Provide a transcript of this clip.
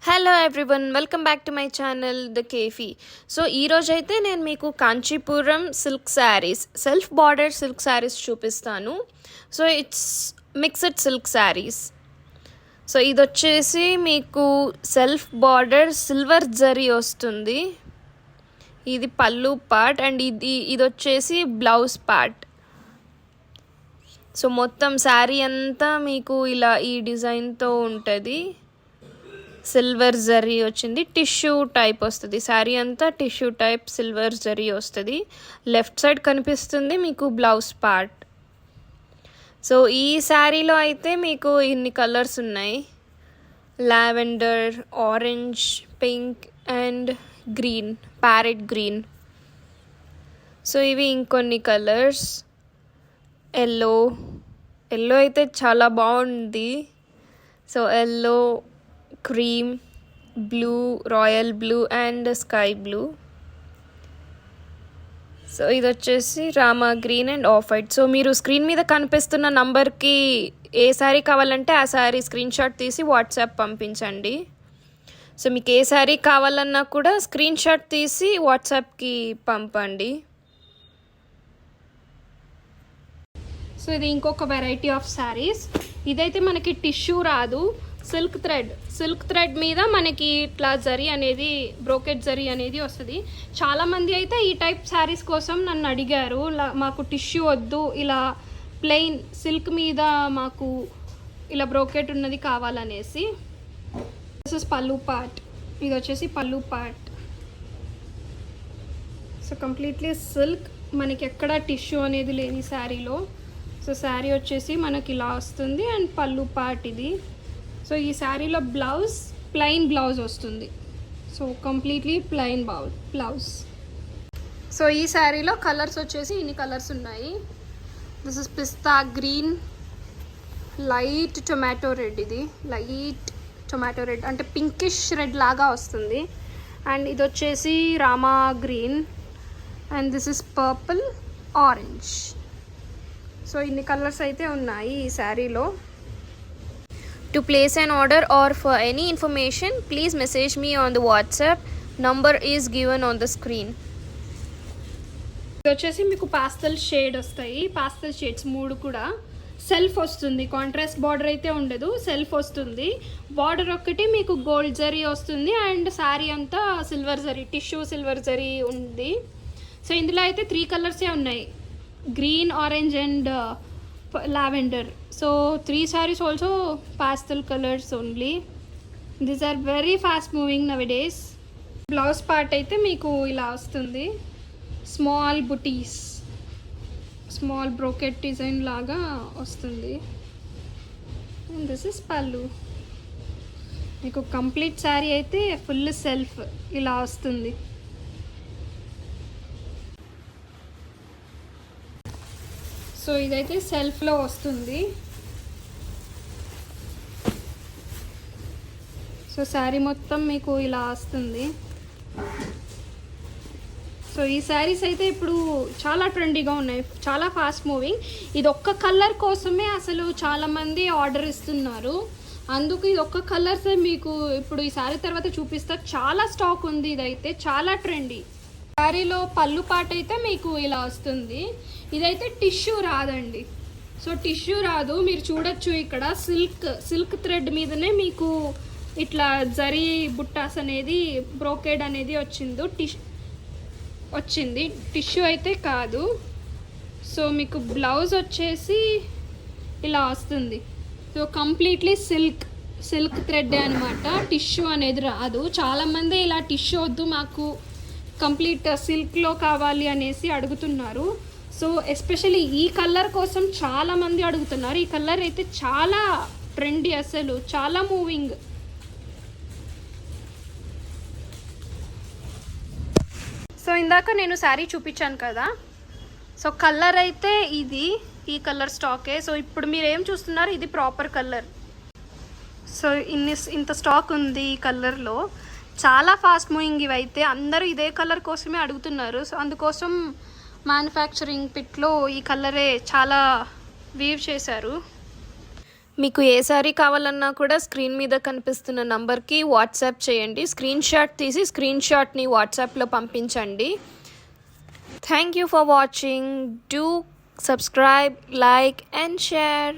Hello everyone, welcome back to my channel the కేఫీ. So ఈరోజు అయితే నేను మీకు Kanchipuram silk saris, self border silk saris చూపిస్తాను. So it's mixed silk saris. So ఇది వచ్చేసి మీకు సెల్ఫ్ బార్డర్ సిల్వర్ జరీ వస్తుంది. ఇది పళ్ళు పార్ట్ అండ్ ఇది వచ్చేసి బ్లౌజ్ పార్ట్. సో మొత్తం శారీ అంతా మీకు ఇలా ఈ డిజైన్తో ఉంటుంది. సిల్వర్ జరీ వచ్చింది, టిష్యూ టైప్ వస్తుంది. శారీ అంతా టిష్యూ టైప్ సిల్వర్ జరీ వస్తుంది. లెఫ్ట్ సైడ్ కనిపిస్తుంది మీకు బ్లౌజ్ పార్ట్. సో ఈ శారీలో అయితే మీకు ఇన్ని కలర్స్ ఉన్నాయి: lavender, orange, pink and green, parrot green. So ఇవి ఇంకొన్ని కలర్స్. ఎల్లో అయితే చాలా బాగుంది. So yellow, cream, blue, royal blue and sky blue. So ఇది వచ్చేసి Rama green and off white. So మీరు స్క్రీన్ మీద కనిపిస్తున్న నంబర్కి ఏ శారీ కావాలంటే ఆ శారీ స్క్రీన్ షాట్ తీసి వాట్సాప్ పంపించండి. సో మీకు ఏ శారీ కావాలన్నా కూడా స్క్రీన్ షాట్ తీసి వాట్సాప్కి పంపండి. సో ఇది ఇంకొక వెరైటీ ఆఫ్ శారీస్. ఇదైతే మనకి టిష్యూ రాదు, సిల్క్ థ్రెడ్ మీద మనకి ఇట్లా జరీ అనేది, బ్రోకెట్ జరీ అనేది వస్తుంది. చాలామంది అయితే ఈ టైప్ శారీస్ కోసం నన్ను అడిగారు, మాకు టిష్యూ వద్దు, ఇలా ప్లెయిన్ సిల్క్ మీద మాకు ఇలా బ్రోకెట్ ఉన్నది కావాలనేసి. దిస్ ఇస్ పళ్ళు పార్ట్. ఇది వచ్చేసి పళ్ళు పార్ట్. సో కంప్లీట్లీ సిల్క్, మనకి ఎక్కడ టిష్యూ అనేది లేని శారీలో. సో శారీ వచ్చేసి మనకి ఇలా వస్తుంది అండ్ పళ్ళు పార్ట్ ఇది. సో ఈ శారీలో బ్లౌజ్ ప్లెయిన్ బ్లౌజ్ వస్తుంది. So completely plain blouse. So ఈ శారీలో కలర్స్ వచ్చేసి ఇన్ని కలర్స్ ఉన్నాయి. This is pista green, light tomato red. ఇది లైట్ టొమాటో రెడ్ అంటే పింకిష్ రెడ్ లాగా వస్తుంది. అండ్ ఇది వచ్చేసి Rama green and this is purple, orange. So ఇన్ని కలర్స్ అయితే ఉన్నాయి ఈ శారీలో. To place an order or for any information, please message me on the WhatsApp. Number is given on the screen. ఇది వచ్చేసి మీకు పాస్టల్ షేడ్ వస్తాయి. పాస్టల్ షేడ్స్ 3 కూడా సెల్ఫ్ వస్తుంది. కాంట్రాస్ట్ బార్డర్ అయితే ఉండదు, సెల్ఫ్ వస్తుంది. బార్డర్ ఒక్కటి మీకు గోల్డ్ జరీ వస్తుంది అండ్ శారీ అంతా silver zari, tissue silver zari ఉంది. సో ఇందులో అయితే 3 కలర్సే ఉన్నాయి: green, orange and lavender. So 3 sarees also pastel colors only. These are very fast moving nowadays. Blouse part అయితే మీకు ఇలా వస్తుంది, స్మాల్ బుటీస్, స్మాల్ బ్రోకెట్ డిజైన్ లాగా వస్తుంది. అండ్ దిస్ ఇస్ పళ్ళు. మీకు కంప్లీట్ శారీ అయితే ఫుల్ సెల్ఫ్ ఇలా వస్తుంది. సో ఇదైతే సెల్ఫ్లో వస్తుంది. సో శారీ మొత్తం మీకు ఇలా వస్తుంది. సో ఈ శారీస్ అయితే ఇప్పుడు చాలా ట్రెండీగా ఉన్నాయి, చాలా ఫాస్ట్ మూవింగ్. ఇది ఒక్క కలర్ కోసమే అసలు చాలామంది ఆర్డర్ ఇస్తున్నారు. అందుకు ఇది ఒక్క కలర్సే మీకు ఇప్పుడు ఈ శారీ తర్వాత చూపిస్తా. చాలా స్టాక్ ఉంది. ఇదైతే చాలా ట్రెండీ. శారీలో పళ్ళు పాట అయితే మీకు ఇలా వస్తుంది. ఇదైతే టిష్యూ రాదండి. సో టిష్యూ రాదు, మీరు చూడొచ్చు ఇక్కడ సిల్క్ థ్రెడ్ మీదనే మీకు ఇట్లా జరీ బుట్టాస్ అనేది, బ్రోకేడ్ అనేది వచ్చింది. టిష్యూ అయితే కాదు. సో మీకు బ్లౌజ్ వచ్చేసి ఇలా వస్తుంది. సో కంప్లీట్లీ సిల్క్ థ్రెడ్ అనమాట, టిష్యూ అనేది రాదు. చాలామంది ఇలా టిష్యూ వద్దు, మాకు కంప్లీట్ సిల్క్లో కావాలి అనేసి అడుగుతున్నారు. సో ఎస్పెషల్లీ ఈ కలర్ కోసం చాలామంది అడుగుతున్నారు. ఈ కలర్ అయితే చాలా ట్రెండీ, అసలు చాలా మూవింగ్. సో ఇందాక నేను శారీ చూపించాను కదా, సో కలర్ అయితే ఈ కలర్ స్టాకే. సో ఇప్పుడు మీరు ఏం చూస్తున్నారు, ఇది ప్రాపర్ కలర్. సో ఇంత స్టాక్ ఉంది ఈ కలర్లో. చాలా ఫాస్ట్ మూవింగ్ ఇవైతే. అందరూ ఇదే కలర్ కోసమే అడుగుతున్నారు. సో అందుకోసం మ్యానుఫ్యాక్చరింగ్ పిట్లో ఈ కలరే చాలా వీవ్ చేశారు. మీకు ఏ శారీ కావాలన్నా కూడా స్క్రీన్ మీద కనిపిస్తున్న నంబర్కి వాట్సాప్ చేయండి. స్క్రీన్ షాట్ తీసి స్క్రీన్ షాట్ని వాట్సాప్లో పంపించండి. Thank you for watching. Do subscribe, like and share.